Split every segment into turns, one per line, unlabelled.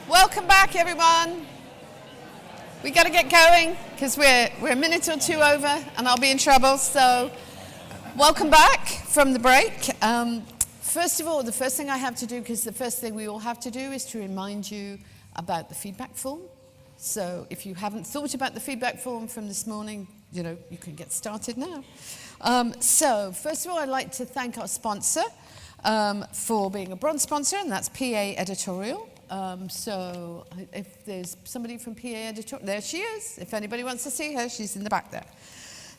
Welcome back, everyone. We got to get going because we're a minute or two over and I'll be in trouble. So welcome back from the break. First of all, the first thing I have to do, because the first thing we all have to do is to remind you about the feedback form. So if you haven't thought about the feedback form from this morning, you can get started now. So first of all, I'd like to thank our sponsor for being a bronze sponsor, and that's PA Editorial. So if there's somebody from PA Editorial, there she is. If anybody wants to see her, she's in the back there.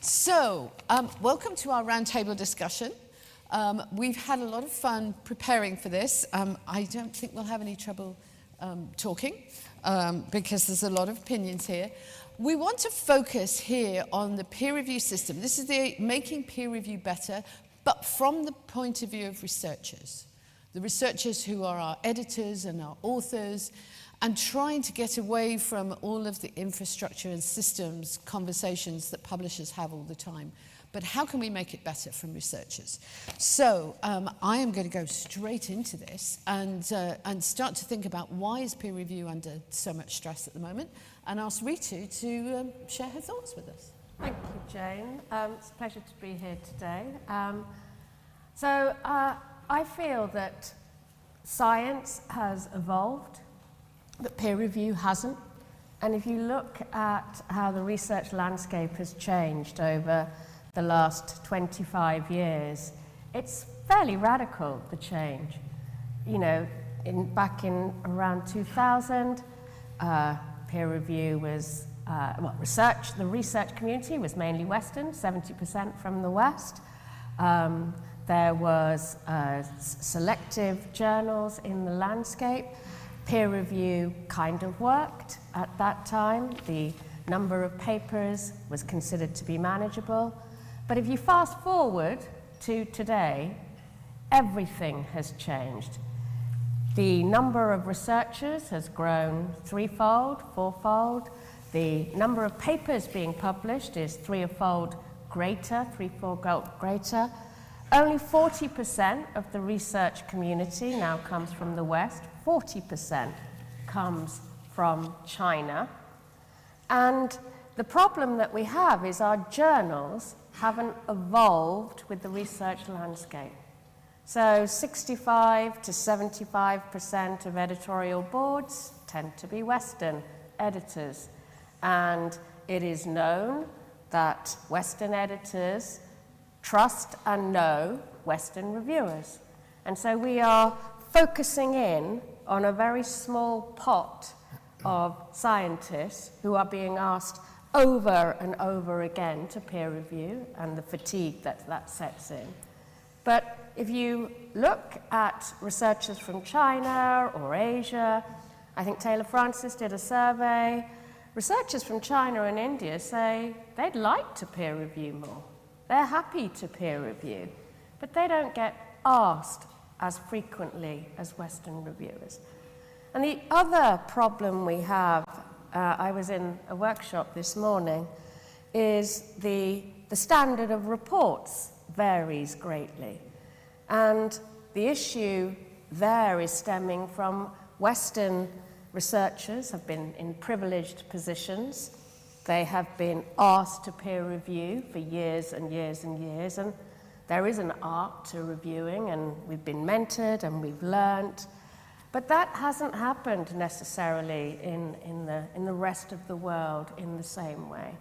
So welcome to our roundtable discussion. We've had a lot of fun preparing for this. I don't think we'll have any trouble talking because there's a lot of opinions here. We want to focus here on the peer review system. This is the making peer review better, but from the point of view of researchers. The researchers who are our editors and our authors, and trying to get away from all of the infrastructure and systems conversations that publishers have all the time. But how can we make it better from researchers? So I am going to go straight into this and start to think about why is peer review under so much stress at the moment, and ask Ritu to share her thoughts with us.
Thank you, Jane. It's a pleasure to be here today. I feel that science has evolved, but peer review hasn't. And if you look at how the research landscape has changed over the last 25 years, it's fairly radical, the change. Back in around 2000, peer review was, the research community was mainly Western, 70% from the West. There was selective journals in the landscape. Peer review kind of worked at that time. The number of papers was considered to be manageable. But if you fast forward to today, everything has changed. The number of researchers has grown threefold, fourfold. The number of papers being published is threefold greater. Only 40% of the research community now comes from the West. 40% comes from China. And the problem that we have is our journals haven't evolved with the research landscape. So 65 to 75% of editorial boards tend to be Western editors. And it is known that Western editors trust and know Western reviewers. And so we are focusing in on a very small pot of scientists who are being asked over and over again to peer review, and the fatigue that sets in. But if you look at researchers from China or Asia, I think Taylor Francis did a survey, researchers from China and India say they'd like to peer review more. They're happy to peer review, but they don't get asked as frequently as Western reviewers. And the other problem we have, I was in a workshop this morning, is the standard of reports varies greatly. And the issue there is stemming from Western researchers have been in privileged positions. They have been asked to peer review for years and years and years, and there is an art to reviewing, and we've been mentored and we've learnt, but that hasn't happened necessarily in the rest of the world in the same way.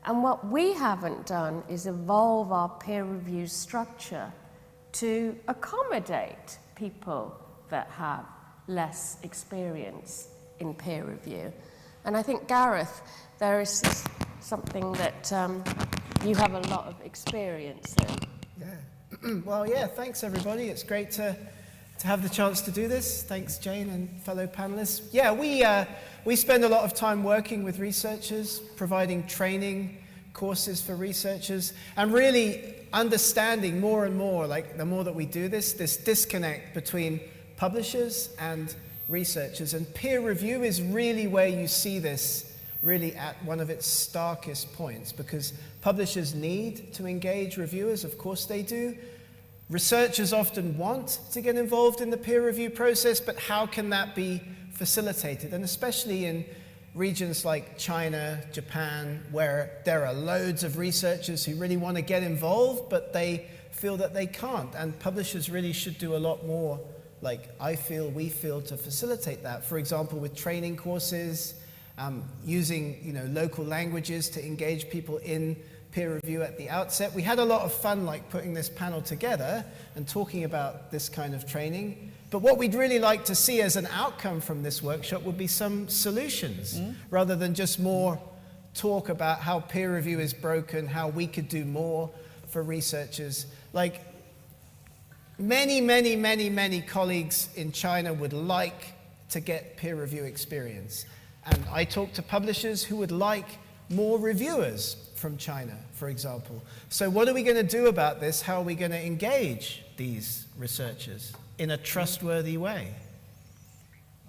And what we haven't done is evolve our peer review structure to accommodate people that have less experience in peer review. And I think, Gareth, there is something that you have a lot of experience in.
Yeah. Well, yeah, thanks, everybody. It's great to have the chance to do this. Thanks, Jayne and fellow panelists. Yeah, we spend a lot of time working with researchers, providing training courses for researchers, and really understanding more and more, like the more that we do this disconnect between publishers and researchers. And peer review is really where you see this really at one of its starkest points, because publishers need to engage reviewers, of course they do. Researchers often want to get involved in the peer review process, but how can that be facilitated, and especially in regions like China, Japan, where there are loads of researchers who really want to get involved, but they feel that they can't. And publishers really should do a lot more, like we feel, to facilitate that. For example, with training courses, using local languages to engage people in peer review at the outset. We had a lot of fun putting this panel together and talking about this kind of training. But what we'd really like to see as an outcome from this workshop would be some solutions, rather than just more talk about how peer review is broken, how we could do more for researchers. Many colleagues in China would like to get peer review experience. And I talk to publishers who would like more reviewers from China, for example. So what are we going to do about this? How are we going to engage these researchers in a trustworthy way?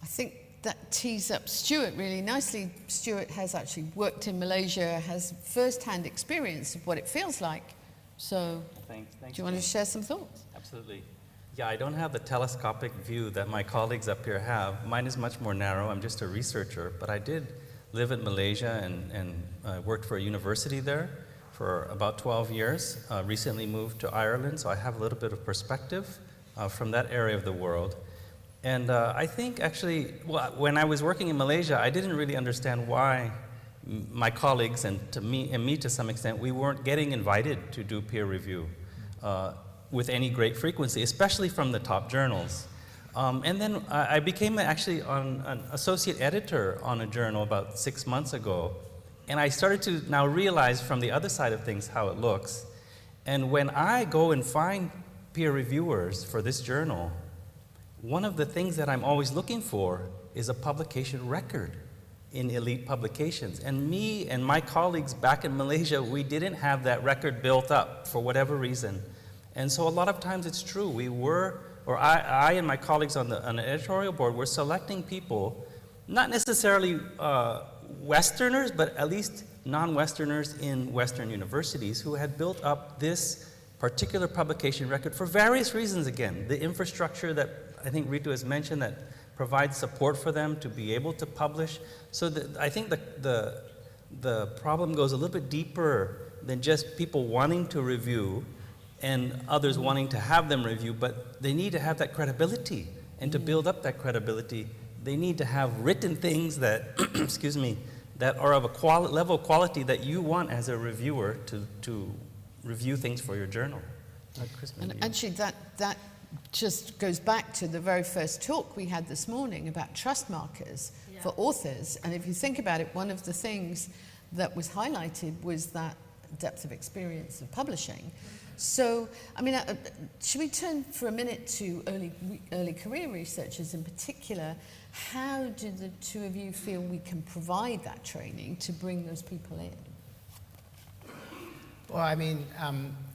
I think that tees up Stuart really nicely. Stuart has actually worked in Malaysia, has first-hand experience of what it feels like. So
Thanks,
do you want to share some thoughts?
Absolutely. Yeah, I don't have the telescopic view that my colleagues up here have. Mine is much more narrow. I'm just a researcher, but I did live in Malaysia and worked for a university there for about 12 years. Recently moved to Ireland, so I have a little bit of perspective from that area of the world. And I think actually, when I was working in Malaysia, I didn't really understand why my colleagues and me to some extent, we weren't getting invited to do peer review with any great frequency, especially from the top journals. And then I became actually an associate editor on a journal about 6 months ago. And I started to now realize from the other side of things how it looks. And when I go and find peer reviewers for this journal, one of the things that I'm always looking for is a publication record in elite publications. And me and my colleagues back in Malaysia, we didn't have that record built up for whatever reason. And so a lot of times it's true, I and my colleagues on the editorial board were selecting people, not necessarily Westerners, but at least non-Westerners in Western universities who had built up this particular publication record for various reasons again. The infrastructure that I think Ritu has mentioned that provides support for them to be able to publish. So I think the problem goes a little bit deeper than just people wanting to review and others wanting to have them review, but they need to have that credibility. And to build up that credibility, they need to have written things that, excuse me, that are of a level of quality that you want as a reviewer to review things for your journal.
And actually that just goes back to the very first talk we had this morning about trust markers for authors. And if you think about it, one of the things that was highlighted was that depth of experience of publishing. So, I mean, should we turn for a minute to early career researchers in particular? How do the two of you feel we can provide that training to bring those people in?
Well, I mean,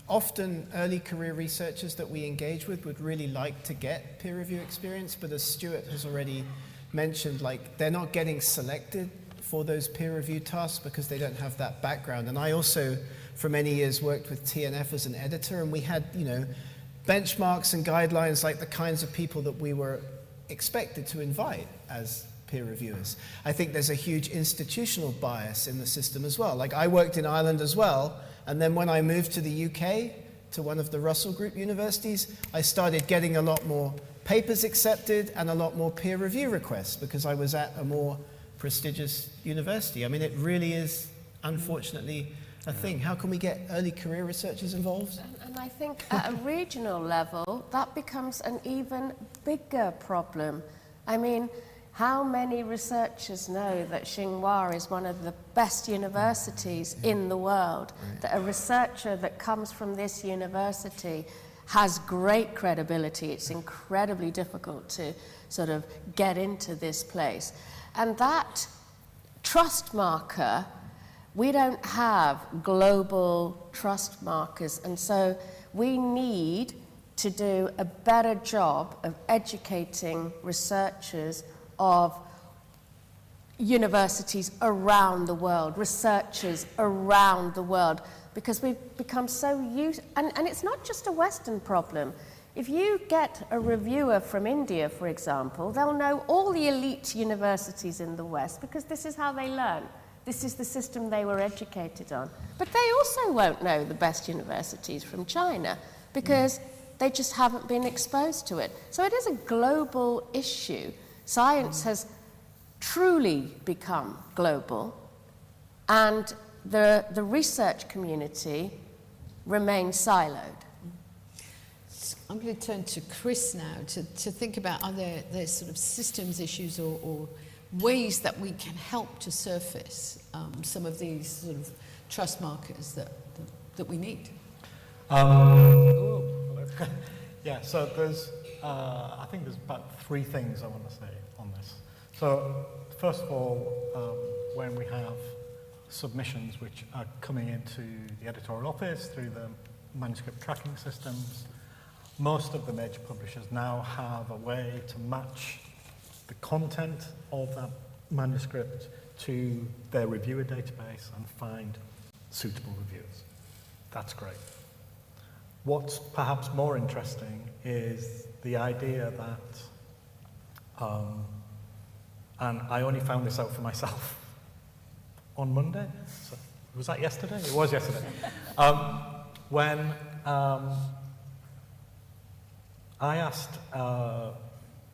often early career researchers that we engage with would really like to get peer review experience, but as Stuart has already mentioned, they're not getting selected for those peer review tasks because they don't have that background. And I also, for many years, worked with TNF as an editor, and we had, benchmarks and guidelines like the kinds of people that we were expected to invite as peer reviewers. I think there's a huge institutional bias in the system as well. I worked in Ireland as well, and then when I moved to the UK, to one of the Russell Group universities, I started getting a lot more papers accepted and a lot more peer review requests because I was at a more prestigious university. I mean, it really is, unfortunately, a thing. How can we get early career researchers involved?
And I think at a regional level, that becomes an even bigger problem. I mean, how many researchers know that Tsinghua is one of the best universities in the world? Right. That a researcher that comes from this university has great credibility. It's incredibly difficult to sort of get into this place. And that trust marker, we don't have global trust markers, and so we need to do a better job of educating researchers of universities around the world, researchers around the world, because we've become so used, and it's not just a Western problem. if you get a reviewer from India, for example, they'll know all the elite universities in the West because this is how they learn. This is the system they were educated on. But they also won't know the best universities from China because they just haven't been exposed to it. So it is a global issue. Science has truly become global, and the research community remains siloed.
I'm going to turn to Chris now to think about, are there sort of systems issues or ways that we can help to surface some of these sort of trust markers that we need?
Yeah, so there's, I think there's about 3 things I want to say on this. So first of all, when we have submissions which are coming into the editorial office through the manuscript tracking systems, most of the major publishers now have a way to match the content of that manuscript to their reviewer database and find suitable reviewers. That's great. What's perhaps more interesting is the idea that, and I only found this out for myself on Monday. So, was that yesterday? It was yesterday. When I asked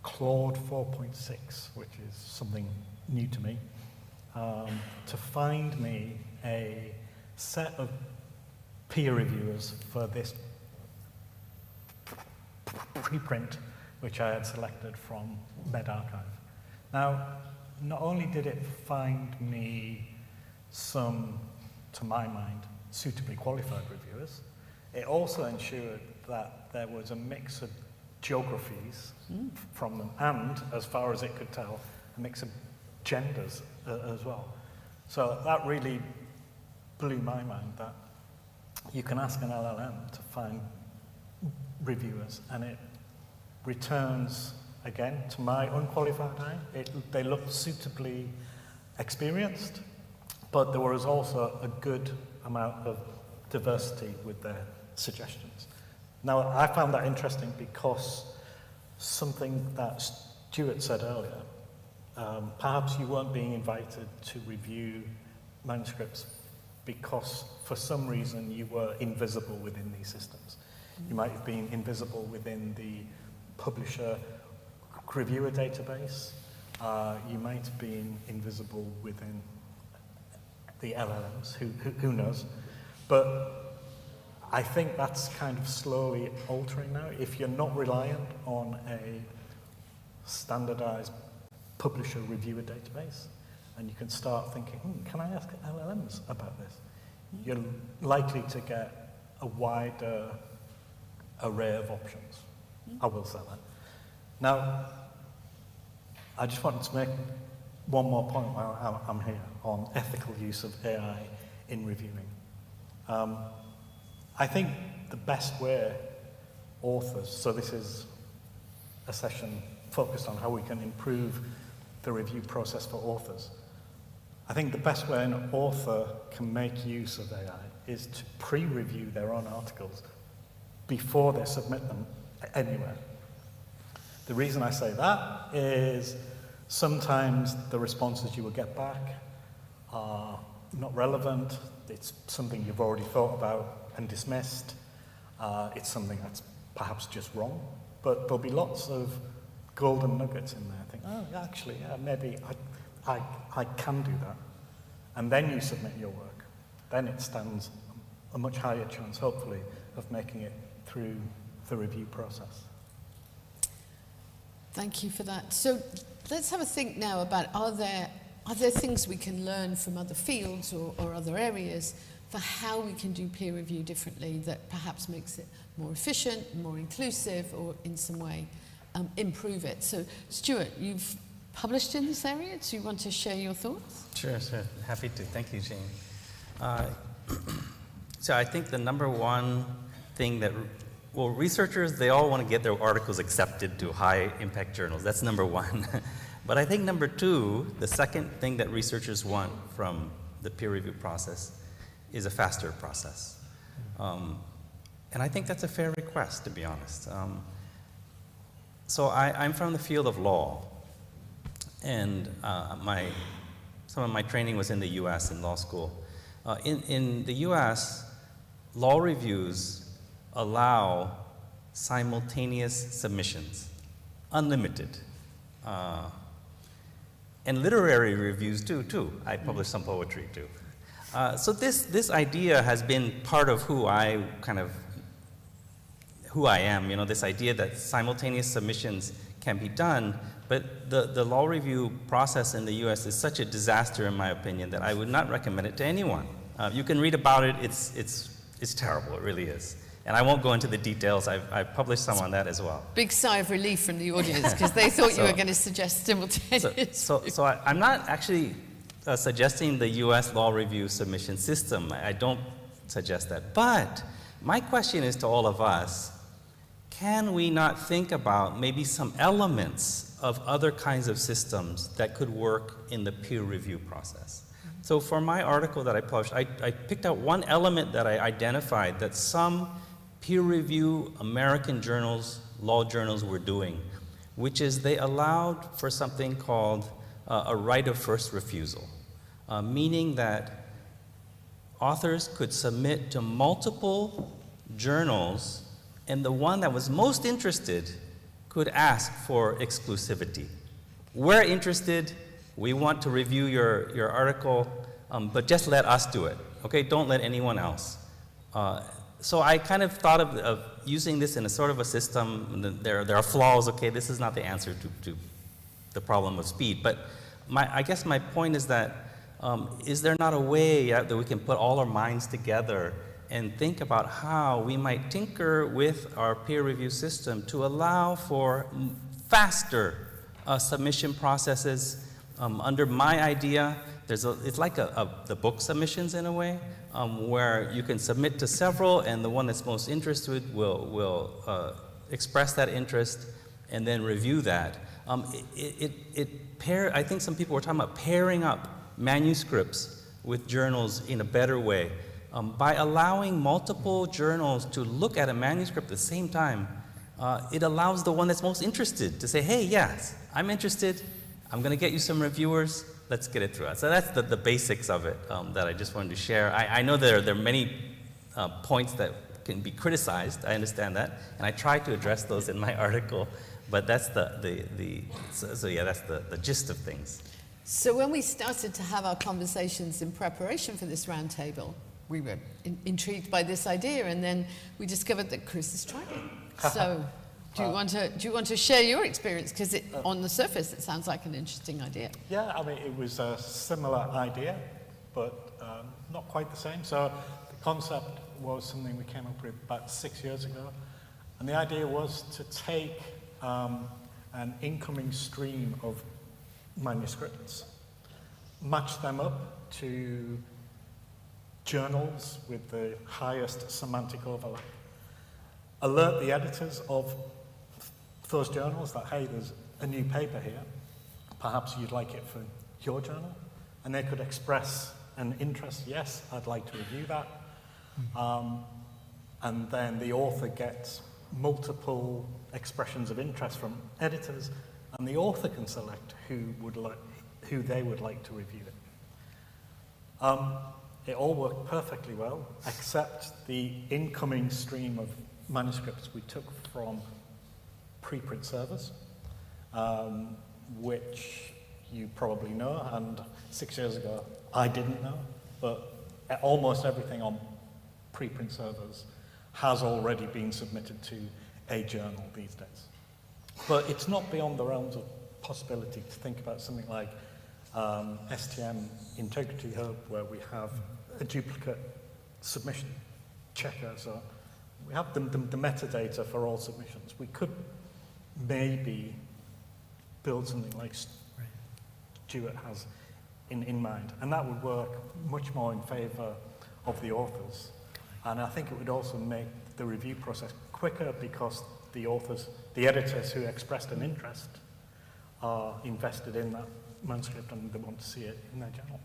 Claude 4.6, which is something new to me, to find me a set of peer reviewers for this preprint, which I had selected from medRxiv. Now, not only did it find me some, to my mind, suitably qualified reviewers, it also ensured that there was a mix of geographies from them, and, as far as it could tell, a mix of genders as well. So that really blew my mind, that you can ask an LLM to find reviewers, and it returns, again, to my unqualified eye, they looked suitably experienced, but there was also a good amount of diversity with their suggestions. Now, I found that interesting because something that Stuart said earlier, perhaps you weren't being invited to review manuscripts because for some reason you were invisible within these systems. You might have been invisible within the publisher reviewer database. You might have been invisible within the LLMs, who knows. But I think that's kind of slowly altering now. If you're not reliant on a standardized publisher reviewer database, and you can start thinking, can I ask LLMs about this? You're likely to get a wider array of options. I will say that. Now, I just wanted to make one more point while I'm here on ethical use of AI in reviewing. I think the best way authors, so this is a session focused on how we can improve the review process for authors. I think the best way an author can make use of AI is to pre-review their own articles before they submit them anywhere. The reason I say that is sometimes the responses you will get back are not relevant, it's something you've already thought about and dismissed, it's something that's perhaps just wrong, but there'll be lots of golden nuggets in there. I think, oh, actually, yeah, maybe I can do that. And then you submit your work. Then it stands a much higher chance, hopefully, of making it through the review process.
Thank you for that. So let's have a think now about, are there things we can learn from other fields or other areas for how we can do peer review differently that perhaps makes it more efficient, more inclusive, or in some way improve it? So Stuart, you've published in this area. Do you want to share your thoughts?
Sure. Happy to. Thank you, Jayne. So I think the number one thing that, well, researchers, they all want to get their articles accepted to high impact journals. That's number one. But I think number two, the second thing that researchers want from the peer review process is a faster process. And I think that's a fair request, to be honest. So I'm from the field of law, and some of my training was in the U.S. in law school. In the U.S., law reviews allow simultaneous submissions, unlimited. And literary reviews do, too. I publish some poetry, too. So this idea has been part of who I am, you know, this idea that simultaneous submissions can be done, but the law review process in the US is such a disaster, in my opinion, that I would not recommend it to anyone. You can read about it, it's terrible, it really is. And I won't go into the details, I've published some on that as well.
Big sigh of relief from the audience, because they thought you were going to suggest simultaneous.
So I'm not actually suggesting the US law review submission system. I don't suggest that. But my question is to all of us, can we not think about maybe some elements of other kinds of systems that could work in the peer review process? So for my article that I published, I picked out one element that I identified that some peer review American journals, law journals were doing, which is they allowed for something called a right of first refusal, meaning that authors could submit to multiple journals, and the one that was most interested could ask for exclusivity. We're interested, we want to review your article, but just let us do it, okay? Don't let anyone else. So I kind of thought of using this in a sort of a system. There are flaws, okay? This is not the answer to the problem of speed, but I guess my point is that is there not a way that we can put all our minds together and think about how we might tinker with our peer review system to allow for faster submission processes? Under my idea, it's like the book submissions in a way, where you can submit to several, and the one that's most interested will express that interest and then review that. I think some people were talking about pairing up manuscripts with journals in a better way. By allowing multiple journals to look at a manuscript at the same time, it allows the one that's most interested to say, hey, yes, I'm interested, I'm going to get you some reviewers, let's get it through. So that's the basics of it that I just wanted to share. I know there are many points that can be criticized, I understand that, and I try to address those in my article, but that's that's the gist of things.
So when we started to have our conversations in preparation for this roundtable, we were intrigued by this idea, and then we discovered that Chris has tried it. So do you want to share your experience? Because on the surface, it sounds like an interesting idea.
Yeah, I mean, it was a similar idea, but not quite the same. So the concept was something we came up with about 6 years ago, and the idea was to take an incoming stream of manuscripts, match them up to journals with the highest semantic overlap, alert the editors of those journals that, hey, there's a new paper here, perhaps you'd like it for your journal, and they could express an interest, yes, I'd like to review that, and then the author gets multiple expressions of interest from editors, and the author can select who they would like to review it. It all worked perfectly well, except the incoming stream of manuscripts we took from preprint servers, which you probably know, and 6 years ago I didn't know, but almost everything on preprint servers has already been submitted to a journal these days. But it's not beyond the realms of possibility to think about something like STM Integrity Hub, where we have a duplicate submission checker. So we have the metadata for all submissions. We could maybe build something like Stuart has in mind, and that would work much more in favor of the authors. And I think it would also make the review process quicker, because the editors who expressed an interest are invested in that manuscript and they want to see it in their journal.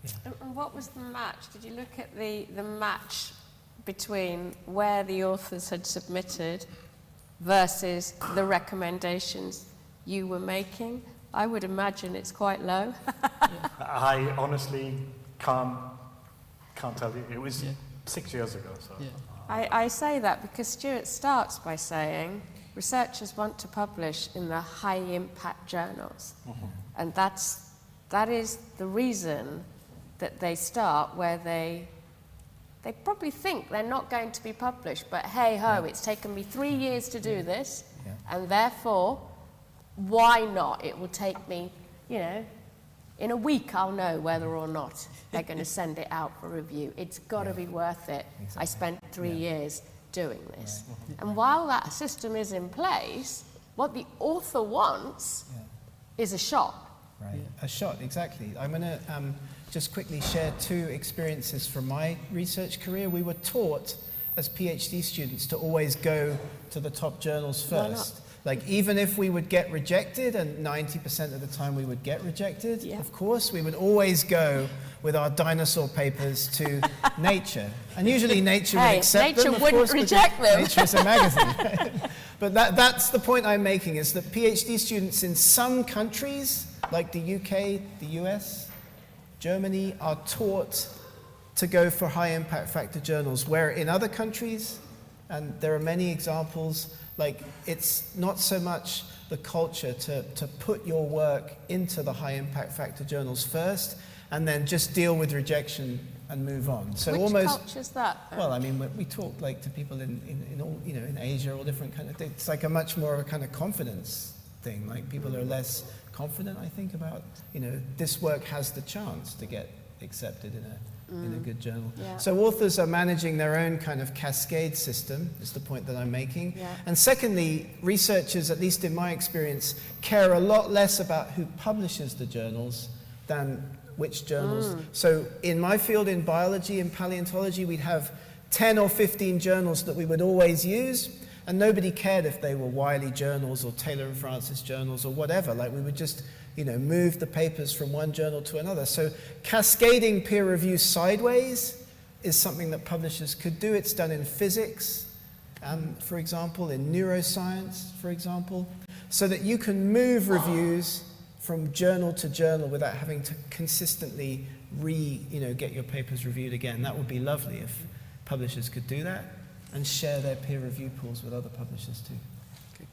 Yeah. And what was the match? Did you look at the match between where the authors had submitted versus the recommendations you were making? I would imagine it's quite low.
I honestly can't tell you. It was 6 years ago. So.
Yeah.
I say that because Stuart starts by saying researchers want to publish in the high-impact journals. And that is the reason that they start where they probably think they're not going to be published, but hey-ho, it's taken me 3 years to do this, and therefore, why not? It will take me, in a week I'll know whether or not they're going to send it out for review. It's got to be worth it.
Exactly.
I spent 3 years doing this. And while that system is in place, what the author wants is a shot.
Right, a shot, exactly. I'm going to just quickly share 2 experiences from my research career. We were taught as PhD students to always go to the top journals first. Like, even if we would get rejected, and 90% of the time we would get rejected, of course, we would always go with our dinosaur papers to Nature. And usually Nature would accept them,
Nature
of
wouldn't
course,
reject them.
Nature is a magazine. But that's the point I'm making, is that PhD students in some countries, like the UK, the US, Germany, are taught to go for high impact factor journals, where in other countries, and there are many examples, like, it's not so much the culture to put your work into the high impact factor journals first, and then just deal with rejection and move on. So
Which
almost,
culture's that?
well, I mean, we talk like to people in all, in Asia, all different kind of things. It's like a much more of a kind of confidence thing. Like, people are less confident, I think, about, this work has the chance to get accepted in a good journal.
Yeah.
So authors are managing their own kind of cascade system, is the point that I'm making.
Yeah.
And secondly, researchers, at least in my experience, care a lot less about who publishes the journals than which journals. So in my field, in biology and paleontology, we'd have 10 or 15 journals that we would always use, and nobody cared if they were Wiley journals or Taylor and Francis journals or whatever. Like, we would just move the papers from one journal to another. So cascading peer review sideways is something that publishers could do. It's done in physics, for example, in neuroscience, for example, so that you can move reviews from journal to journal without having to consistently get your papers reviewed again. That would be lovely if publishers could do that and share their peer review pools with other publishers too.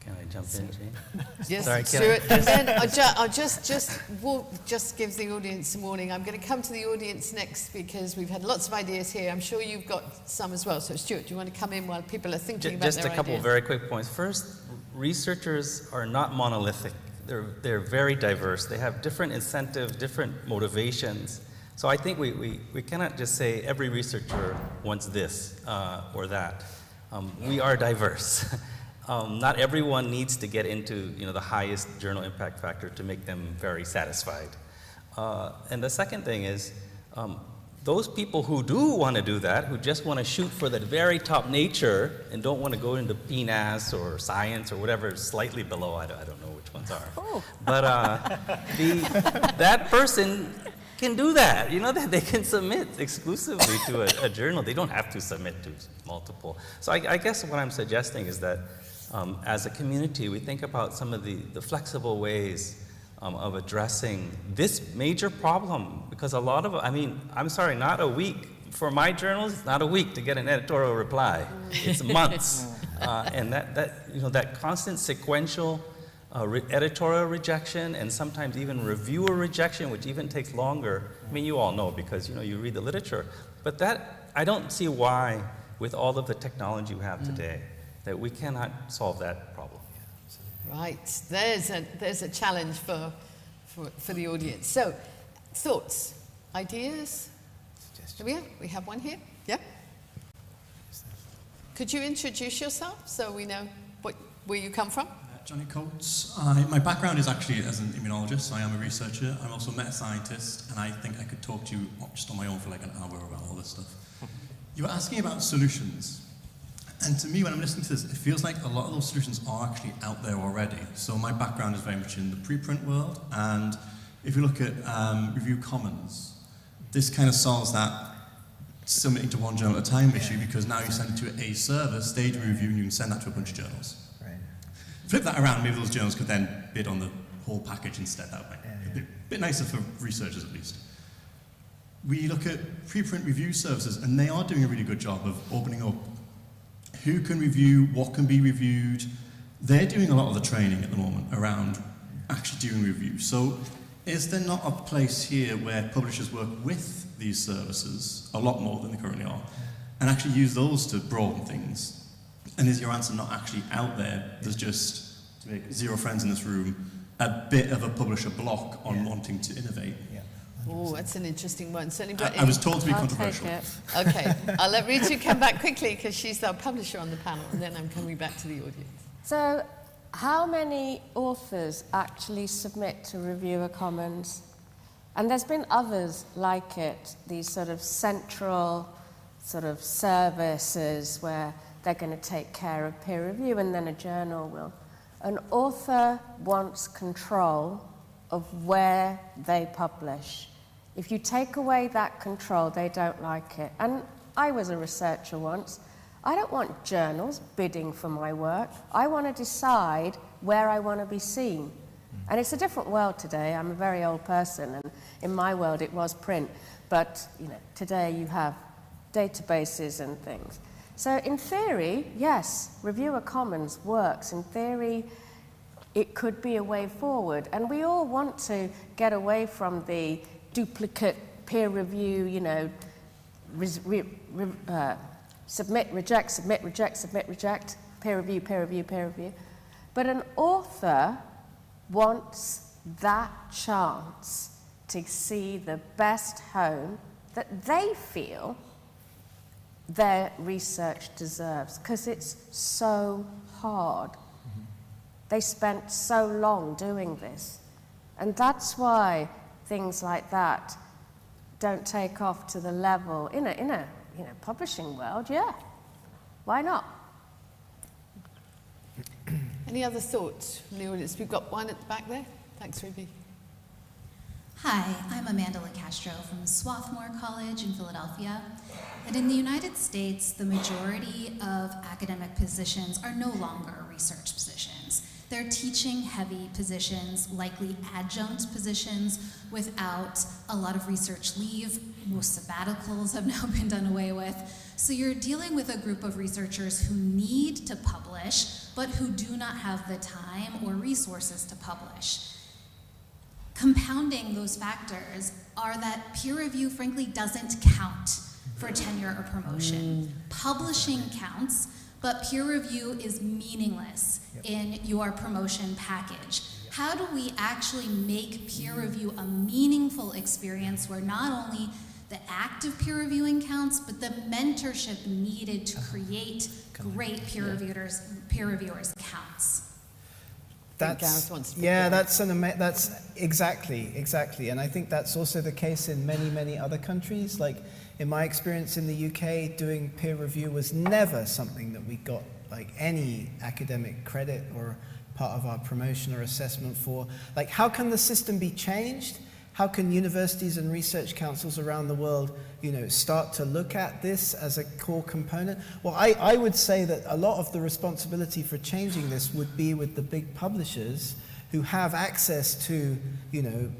Can I jump in, Jayne?
Yes,
Sorry,
Stuart. And then I'll just give the audience a warning. I'm going to come to the audience next because we've had lots of ideas here. I'm sure you've got some as well. So, Stuart, do you want to come in while people are thinking about
Just
their
a couple
ideas?
very quick points. First, researchers are not monolithic. They're very diverse. They have different incentives, different motivations. So I think we cannot just say every researcher wants this or that. We are diverse. Not everyone needs to get into the highest journal impact factor to make them very satisfied. And the second thing is, those people who do want to do that, who just want to shoot for the very top Nature and don't want to go into PNAS or Science or whatever slightly below, I don't know which ones are.
Oh.
But that person can do that. They can submit exclusively to a journal. They don't have to submit to multiple. So I guess what I'm suggesting is that as a community, we think about some of the flexible ways of addressing this major problem, because a lot of, I'm sorry, not a week. For my journals, it's not a week to get an editorial reply. It's months. And that constant sequential editorial rejection, and sometimes even reviewer rejection, which even takes longer. You all know because you read the literature. But that, I don't see why, with all of the technology we have today, that we cannot solve that problem.
Right, there's a challenge for the audience. So, thoughts, ideas? We have one here. Yeah. Could you introduce yourself so we know where you come from?
Johnny Coates. My background is actually as an immunologist, so I am a researcher. I'm also a meta-scientist, and I think I could talk to you just on my own for like an hour about all this stuff. You were asking about solutions. And to me, when I'm listening to this, it feels like a lot of those solutions are actually out there already. So my background is very much in the preprint world, and if you look at Review Commons, this kind of solves that submitting to one journal at a time issue, because now you send it to a server, stage review, and you can send that to a bunch of journals.
Right.
flip that around, maybe those journals could then bid on the whole package instead. That way, a bit nicer for researchers at least. We look at preprint review services, and they are doing a really good job of opening up who can review, what can be reviewed. They're doing a lot of the training at the moment around actually doing reviews. So is there not a place here where publishers work with these services a lot more than they currently are, and actually use those to broaden things? And is your answer not actually out there? There's just, to make zero friends in this room, a bit of a publisher block on wanting to innovate.
Oh, that's an interesting one. Certainly,
I was told to be
I'll
controversial.
take it. Okay, I'll let Ritu come back quickly because she's our publisher on the panel, and then I'm coming back to the audience.
So, how many authors actually submit to Reviewer Commons? And there's been others like it, these sort of central sort of services where they're going to take care of peer review and then a journal will. An author wants control of where they publish. If you take away that control, they don't like it. And I was a researcher once. I don't want journals bidding for my work. I want to decide where I want to be seen. And it's a different world today. I'm a very old person, and in my world it was print. But today you have databases and things. So in theory, yes, Reviewer Commons works. In theory, it could be a way forward. And we all want to get away from the duplicate peer review, submit, reject, submit, reject, submit, reject, peer review, peer review, peer review. But an author wants that chance to see the best home that they feel their research deserves, because it's so hard. They spent so long doing this. And that's why things like that don't take off to the level in a publishing world. Yeah, why not?
Any other thoughts from the audience? We've got one at the back there. Thanks, Ruby.
Hi, I'm Amanda LaCastro from Swarthmore College in Philadelphia. And in the United States, the majority of academic positions are no longer research positions. They're teaching-heavy positions, likely adjunct positions, without a lot of research leave. Most sabbaticals have now been done away with. So you're dealing with a group of researchers who need to publish, but who do not have the time or resources to publish. Compounding those factors are that peer review, frankly, doesn't count for tenure or promotion. Publishing counts, but peer review is meaningless in your promotion package. How do we actually make peer review a meaningful experience where not only the act of peer reviewing counts, but the mentorship needed to create great peer reviewers counts?
That's exactly, and I think that's also the case in many other countries. Like in my experience in the UK, doing peer review was never something that we got like any academic credit or part of our promotion or assessment for. Like, how can the system be changed? How can universities and research councils around the world, start to look at this as a core component? Well, I would say that a lot of the responsibility for changing this would be with the big publishers who have access to,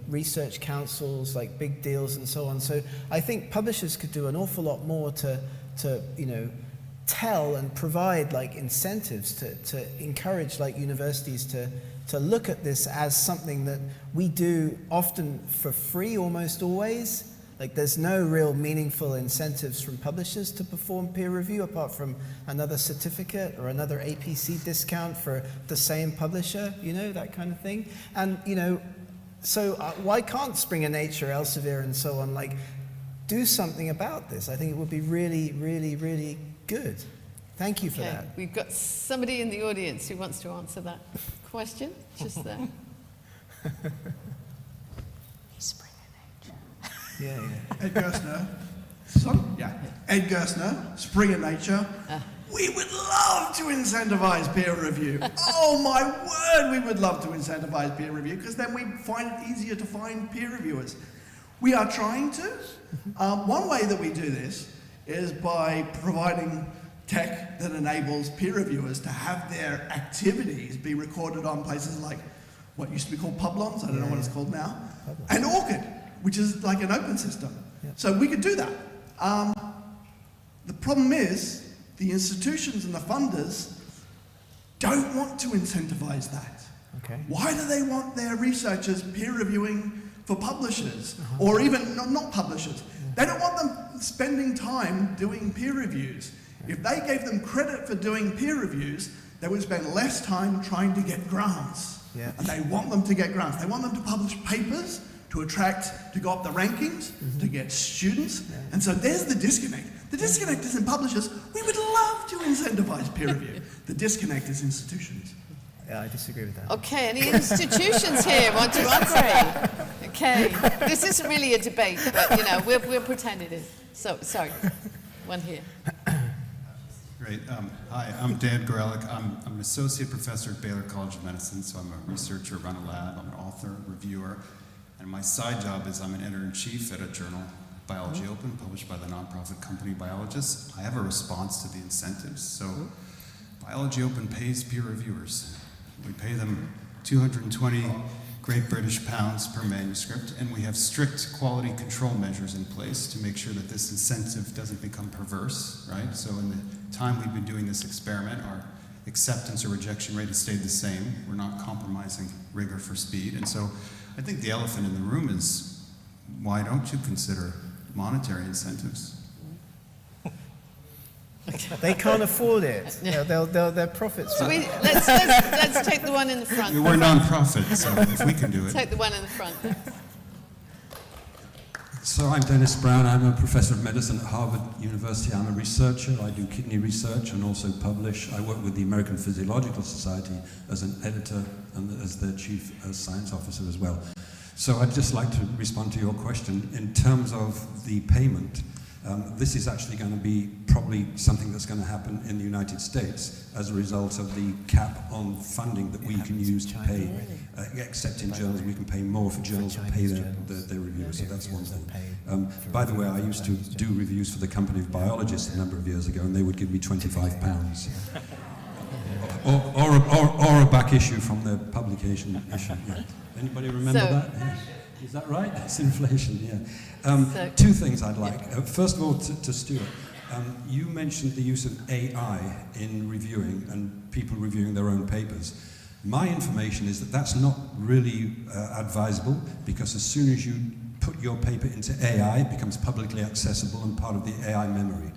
research councils, like big deals and so on. So I think publishers could do an awful lot more to tell and provide like incentives to encourage like universities to look at this as something that we do often for free, almost always. Like there's no real meaningful incentives from publishers to perform peer review apart from another certificate or another APC discount for the same publisher, that kind of thing. And, so why can't Springer Nature, Elsevier and so on, like do something about this? I think it would be really, really, really good. Thank you for that.
We've got somebody in the audience who wants to answer that question, just there.
Yeah.
Ed Gerstner. Ed Gerstner, Springer Nature. We would love to incentivize peer review. Oh my word, we would love to incentivize peer review because then we find it easier to find peer reviewers. We are trying to. One way that we do this is by providing tech that enables peer reviewers to have their activities be recorded on places like what used to be called Publons, I don't know what it's called now, and Orchid, which is like an open system.
Yeah.
So we could do that. The problem is the institutions and the funders don't want to incentivize that.
Okay.
Why do they want their researchers peer reviewing for publishers, or even not publishers? They don't want them spending time doing peer reviews. If they gave them credit for doing peer reviews, they would spend less time trying to get grants.
Yeah.
And they want them to get grants. They want them to publish papers to attract, to go up the rankings, to get students.
Yeah.
And so there's the disconnect. The disconnect is in publishers. We would love to incentivize peer review. The disconnect is institutions.
Yeah, I disagree with that.
Okay, any institutions here want to answer? Okay, this isn't really a debate, but you know, we'll pretend it is. So, sorry, one here.
Great. Hi, I'm Dan Gorelick. I'm an associate professor at Baylor College of Medicine, so I'm a researcher, run a lab, I'm an author, reviewer, and my side job is I'm an editor-in-chief at a journal, Biology Open, published by the nonprofit company Biologists. I have a response to the incentives. So Biology Open pays peer reviewers. We pay them 220 Great British pounds per manuscript, and we have strict quality control measures in place to make sure that this incentive doesn't become perverse, right? So in the time we've been doing this experiment, our acceptance or rejection rate has stayed the same. We're not compromising rigor for speed. And so I think the elephant in the room is, why don't you consider monetary incentives?
They can't afford it. Their profits.
So let's take the one in the front.
We're non-profit, so if we can do it.
Take the one in the front.
So I'm Dennis Brown. I'm a professor of medicine at Harvard University. I'm a researcher. I do kidney research and also publish. I work with the American Physiological Society as an editor and as their chief science officer as well. So I'd just like to respond to your question in terms of the payment. This is actually going to be probably something that's going to happen in the United States as a result of the cap on funding that we can use to pay, except in journals we can pay more for journals to pay their reviewers, so that's one thing. By the way, I used to do reviews for the company of biologists a number of years ago, and they would give me £25. Or a back issue from their publication issue. Yeah. Anybody remember that? Yeah. Is that right? That's inflation, yeah. Two things I'd like. First of all, to Stuart, you mentioned the use of AI in reviewing and people reviewing their own papers. My information is that that's not really advisable, because as soon as you put your paper into AI, it becomes publicly accessible and part of the AI memory.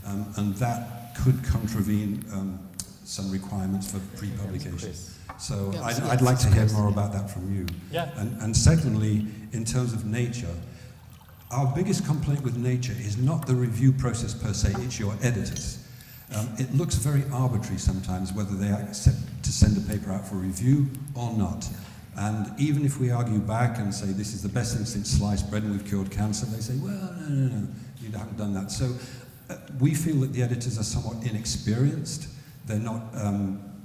And that could contravene some requirements for pre-publication. So I'd like to hear more about that from you.
Yeah.
And secondly, in terms of Nature, our biggest complaint with Nature is not the review process per se, it's your editors. It looks very arbitrary sometimes whether they accept to send a paper out for review or not. And even if we argue back and say this is the best thing since sliced bread and we've cured cancer, they say, well, no, you haven't done that. So we feel that the editors are somewhat inexperienced. They're not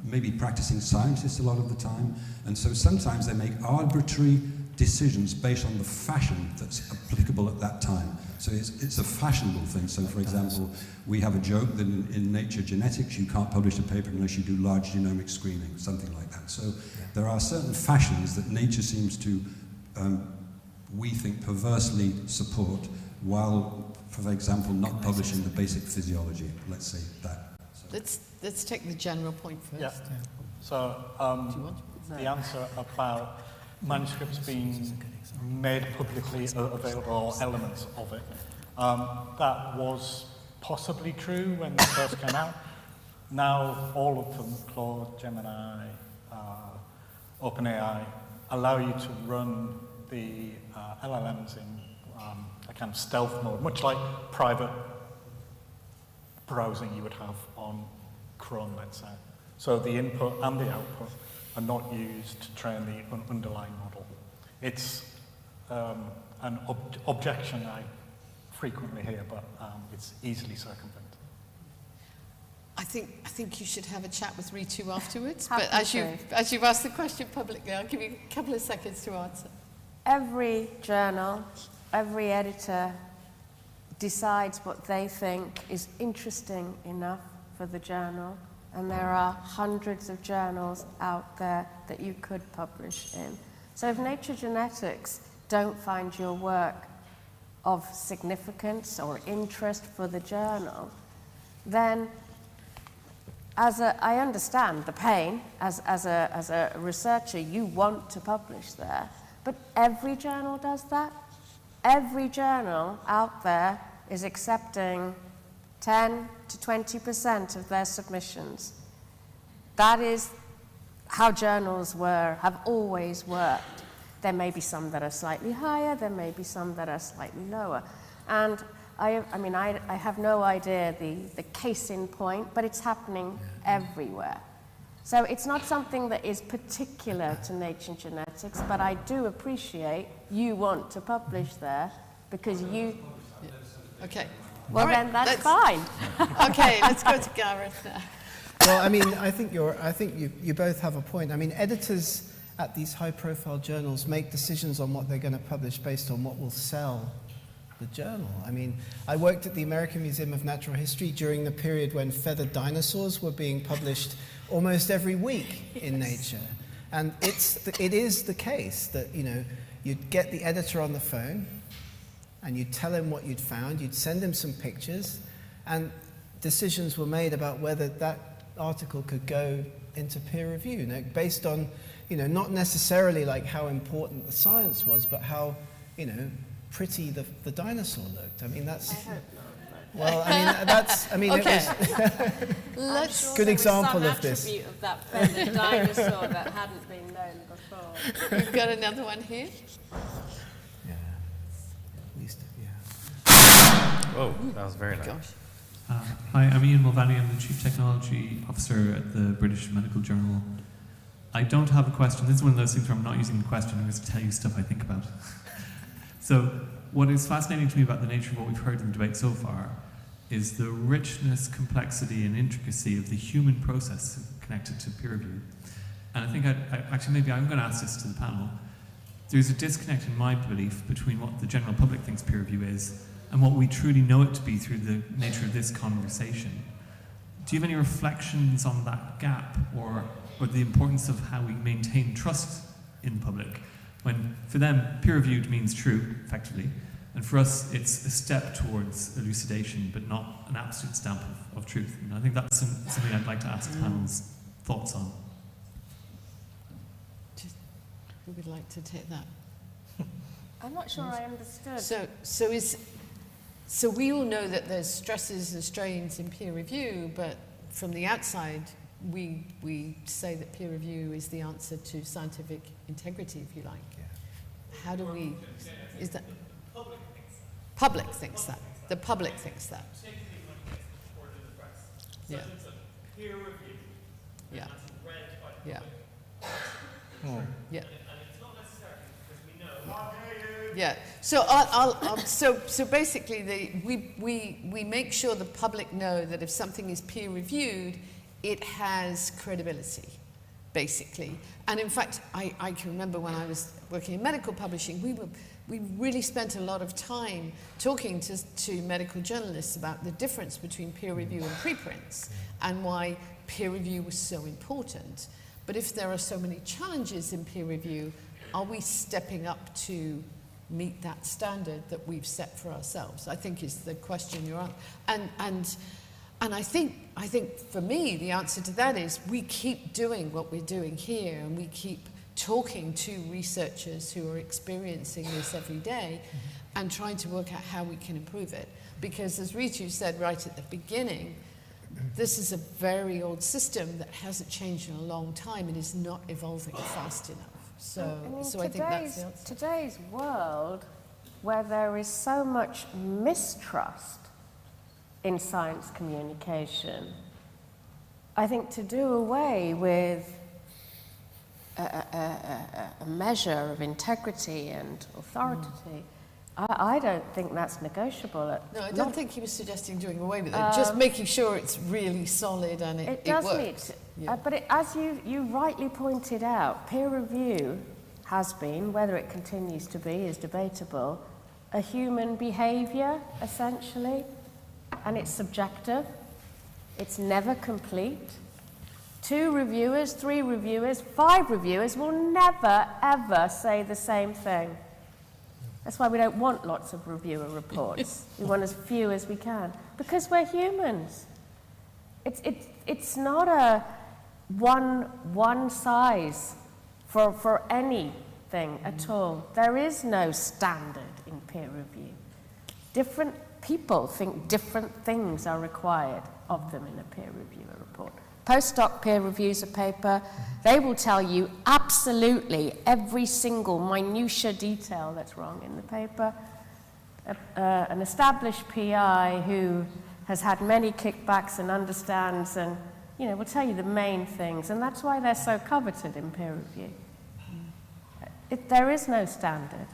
maybe practicing scientists a lot of the time, and so sometimes they make arbitrary decisions based on the fashion that's applicable at that time. So it's a fashionable thing. So for example, we have a joke that in Nature Genetics you can't publish a paper unless you do large genomic screening, something like that. So there are certain fashions that Nature seems to, we think, perversely support, while, for example, not publishing the basic physiology, let's say that.
Let's take the general point first.
Yeah. So the answer about manuscripts being made publicly available, or elements of it, that was possibly true when they first came out. Now all of them, Claude, Gemini, OpenAI, allow you to run the LLMs in a kind of stealth mode, much like private browsing you would have on Chrome, let's say. So the input and the output are not used to train the underlying model. It's an objection I frequently hear, but it's easily circumvented.
I think you should have a chat with Ritu afterwards. But as you've asked the question publicly, I'll give you a couple of seconds to answer.
Every journal, every editor decides what they think is interesting enough for the journal, and there are hundreds of journals out there that you could publish in. So if Nature Genetics don't find your work of significance or interest for the journal, then I understand the pain. As a researcher, you want to publish there, but every journal does that. Every journal out there is accepting 10 to 20% of their submissions. That is how journals have always worked. There may be some that are slightly higher, there may be some that are slightly lower. And I have no idea the case in point, but it's happening everywhere. So it's not something that is particular to Nature Genetics, but I do appreciate you want to publish there because you...
Okay.
Well,
right,
then that's fine.
Okay, let's go to Gareth now.
Well, I mean, I think you both have a point. I mean, editors at these high-profile journals make decisions on what they're going to publish based on what will sell the journal. I mean, I worked at the American Museum of Natural History during the period when feathered dinosaurs were being published almost every week in Nature. And it is the case that, you know, you'd get the editor on the phone and you'd tell him what you'd found, you'd send him some pictures, and decisions were made about whether that article could go into peer review, you know, based on, you know, not necessarily like how important the science was, but how, you know, pretty the dinosaur looked. I mean, that's... Well, I mean, that's... I mean,
okay.
It was...
Let's
good example of this.
Attribute of that feathered dinosaur that hadn't been known before.
We've got another one here.
Yeah. At least, yeah.
Whoa, that was very nice.
Gosh.
Hi, I'm Ian Mulvaney. I'm the Chief Technology Officer at the British Medical Journal. I don't have a question. This is one of those things where I'm not using the question. I'm going to tell you stuff I think about. So what is fascinating to me about the nature of what we've heard in the debate so far is the richness, complexity, and intricacy of the human process connected to peer review. And I think actually maybe I'm going to ask this to the panel. There's a disconnect in my belief between what the general public thinks peer review is and what we truly know it to be through the nature of this conversation. Do you have any reflections on that gap or the importance of how we maintain trust in the public when for them peer-reviewed means true, effectively, and for us it's a step towards elucidation but not an absolute stamp of truth? And I think that's something I'd like to ask the panel's thoughts on.
Who would like to take that?
I'm not sure I understood.
So we all know that there's stresses and strains in peer review, but from the outside, we say that peer review is the answer to scientific integrity, if you like. Yeah. How do we? Is that public thinks that? The public thinks that. Yeah.
Peer review.
Yeah. Yeah.
Oh.
Yeah.
We know.
Yeah. So so basically, we make sure the public know that if something is peer reviewed, it has credibility, basically. And in fact, I can remember when I was working in medical publishing, we really spent a lot of time talking to medical journalists about the difference between peer review and preprints and why peer review was so important. But if there are so many challenges in peer review, are we stepping up to meet that standard that we've set for ourselves? I think is the question you're asking. And I think for me, the answer to that is we keep doing what we're doing here, and we keep talking to researchers who are experiencing this every day and trying to work out how we can improve it. Because as Ritu said right at the beginning, this is a very old system that hasn't changed in a long time and is not evolving fast enough. So I think that's the answer.
Today's world, where there is so much mistrust in science communication, I think to do away with a measure of integrity and authority, I don't think that's negotiable.
No, I don't think he was suggesting doing away with it, just making sure it's really solid and it
does
works.
But as you rightly pointed out, peer review has been, whether it continues to be is debatable, a human behaviour, essentially, and it's subjective. It's never complete. 2 reviewers, 3 reviewers, 5 reviewers will never, ever say the same thing. That's why we don't want lots of reviewer reports. We want as few as we can, because we're humans. It's not a one size for anything at all. There is no standard in peer review. Different people think different things are required of them in a peer reviewer report. Postdoc peer reviews a paper, they will tell you absolutely every single minutiae detail that's wrong in the paper. An established PI who has had many kickbacks and understands and, will tell you the main things, and that's why they're so coveted in peer review. There is no standard.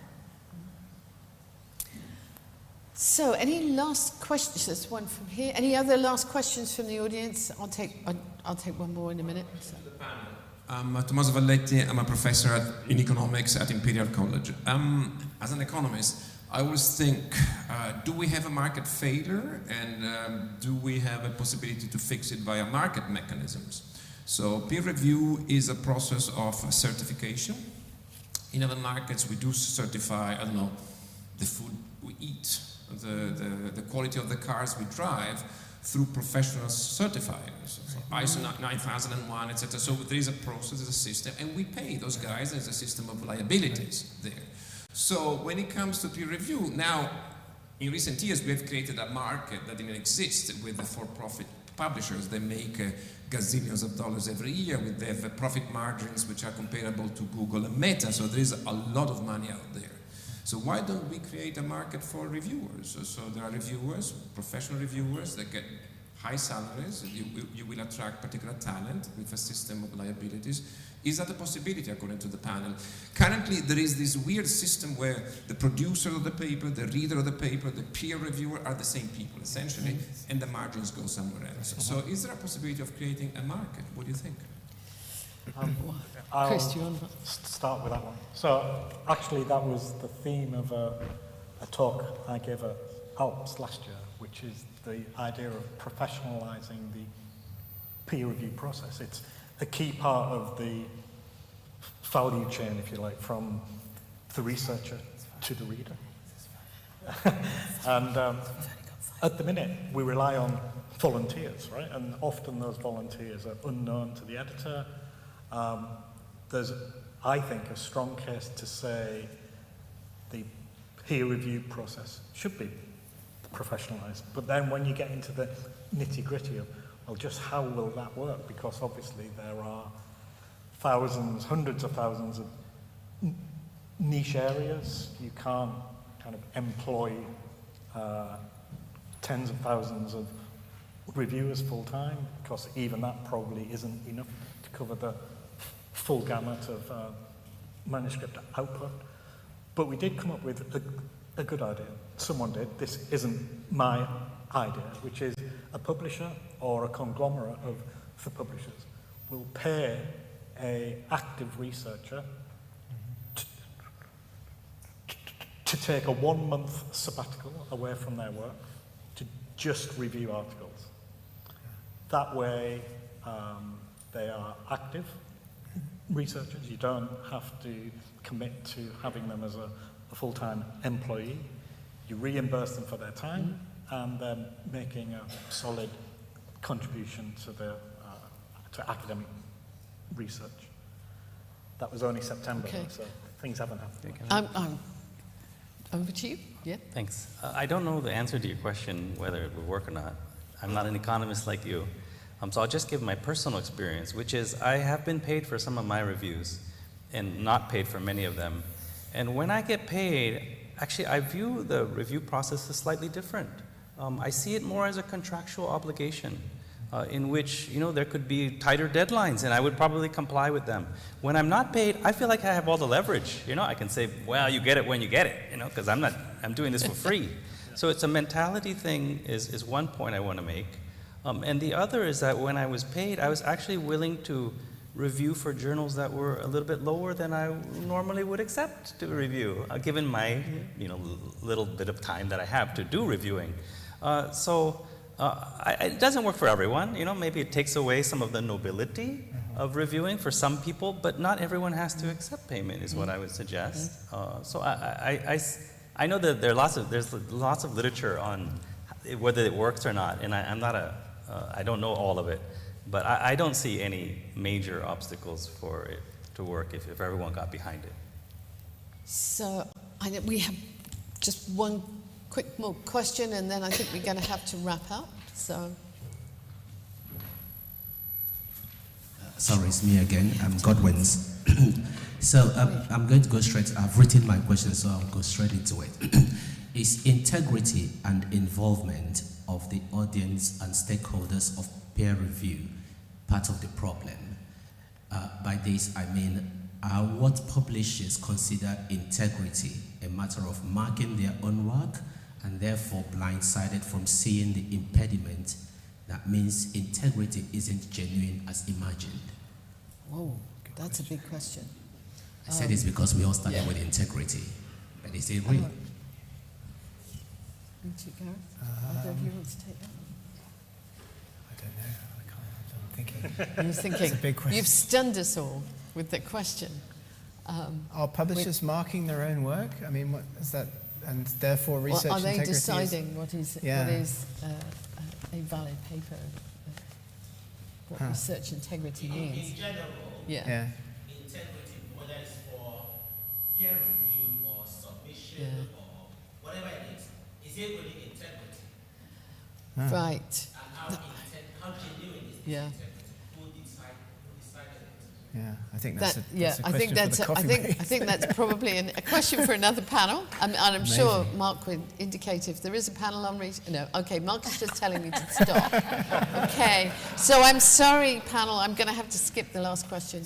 So, any last questions? There's one from here. Any other last questions from the audience? I'll take one more in a minute. So.
I'm Tommaso Valletti. I'm a professor in economics at Imperial College. As an economist, I always think, do we have a market failure, and do we have a possibility to fix it via market mechanisms? So peer review is a process of certification. In other markets, we do certify, the food we eat, the quality of the cars we drive through professional certifiers, so ISO 9001, etc. So there is a process, there's a system, and we pay those guys. There's a system of liabilities there. So when it comes to peer review, now, in recent years, we have created a market that didn't exist with the for-profit publishers. They make gazillions of dollars every year. They have profit margins which are comparable to Google and Meta, so there is a lot of money out there. So why don't we create a market for reviewers? So there are reviewers, professional reviewers that get high salaries. You will attract particular talent with a system of liabilities. Is that a possibility according to the panel? Currently, there is this weird system where the producer of the paper, the reader of the paper, the peer reviewer are the same people, essentially, and the margins go somewhere else. So is there a possibility of creating a market? What do you think?
I'll start with that one. So actually that was the theme of a talk I gave at Alps last year, which is the idea of professionalizing the peer review process. It's a key part of the value chain, if you like, from the researcher to the reader. And at the minute, we rely on volunteers, right? And often those volunteers are unknown to the editor. There's, I think, a strong case to say the peer review process should be professionalized. But then when you get into the nitty-gritty of, well, just how will that work? Because obviously there are thousands, hundreds of thousands of niche areas. You can't kind of employ tens of thousands of reviewers full-time, because even that probably isn't enough to cover the full gamut of manuscript output. But we did come up with a good idea. Someone did. This isn't my idea, which is a publisher or a conglomerate of the publishers will pay an active researcher to take a 1-month sabbatical away from their work to just review articles. That way, they are active researchers. You don't have to commit to having them as a full-time employee. You reimburse them for their time, and they're making a solid contribution to the to academic research. That was only September, so things haven't happened.
Over to you. Yeah.
Thanks. I don't know the answer to your question, whether it would work or not. I'm not an economist like you. So I'll just give my personal experience, which is I have been paid for some of my reviews and not paid for many of them. And when I get paid, actually I view the review process as slightly different. I see it more as a contractual obligation in which, there could be tighter deadlines and I would probably comply with them. When I'm not paid, I feel like I have all the leverage. I can say, well, you get it when you get it, because I'm doing this for free. So it's a mentality thing is one point I want to make. And the other is that when I was paid, I was actually willing to review for journals that were a little bit lower than I normally would accept to review, given my little bit of time that I have to do reviewing. So It doesn't work for everyone. Maybe it takes away some of the nobility of reviewing for some people, but not everyone has to accept payment, is what I would suggest. So I know that there's lots of literature on whether it works or not, and I don't know all of it, but I don't see any major obstacles for it to work if everyone got behind it.
So we have just one quick more question, and then I think we're going to have to wrap up. So.
Sorry, it's me again. I'm Godwin's. So I'm going to go straight. I've written my question, so I'll go straight into it. Is integrity and involvement of the audience and stakeholders of peer review part of the problem? By this, I mean, what publishers consider integrity a matter of marking their own work and therefore blindsided from seeing the impediment that means integrity isn't genuine as imagined?
Whoa, that's a big question.
I said it's because we all started with integrity, but is it real?
Either of you want to take that?
I don't know. I'm thinking.
You're thinking.
It's a big question.
You've stunned us all with the question.
Are publishers marking their own work? I mean, what is that? And therefore, research
are they
integrity
deciding what is a valid paper? What research integrity means?
In general, integrity, whether it's for peer review or submission or whatever it is it really integrity?
Right.
And how genuine is this integrity? Who decided it?
Yeah, I think that's a
I think that's probably a question for another panel. And I'm sure Mark would indicate if there is a panel on research. No, okay, Mark is just telling me to stop. Okay, so I'm sorry, panel, I'm going to have to skip the last question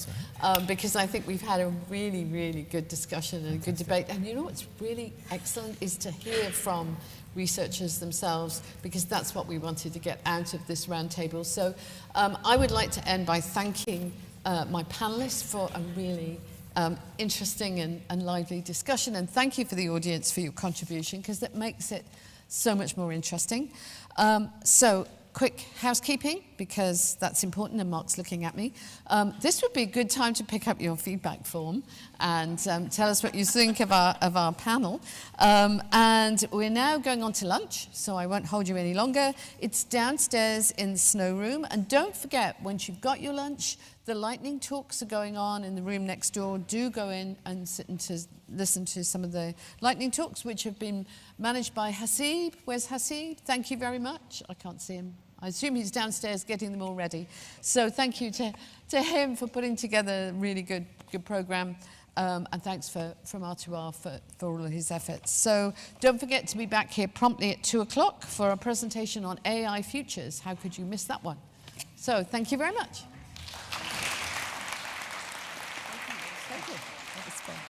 because I think we've had a really, really good discussion and a good debate. And you know what's really excellent is to hear from researchers themselves, because that's what we wanted to get out of this roundtable. So I would like to end by thanking my panelists for a really interesting and lively discussion, and thank you for the audience for your contribution, because that makes it so much more interesting. So quick housekeeping, because that's important, and Mark's looking at me. This would be a good time to pick up your feedback form and tell us what you think of our panel. And we're now going on to lunch, so I won't hold you any longer. It's downstairs in the snow room, and don't forget, once you've got your lunch, the lightning talks are going on in the room next door. Do go in and sit and listen to some of the lightning talks, which have been managed by Hasib. Where's Hasib? Thank you very much. I can't see him. I assume he's downstairs getting them all ready. So thank you to him for putting together a really good program. And thanks from R2R for all of his efforts. So don't forget to be back here promptly at 2 o'clock for a presentation on AI futures. How could you miss that one? So thank you very much.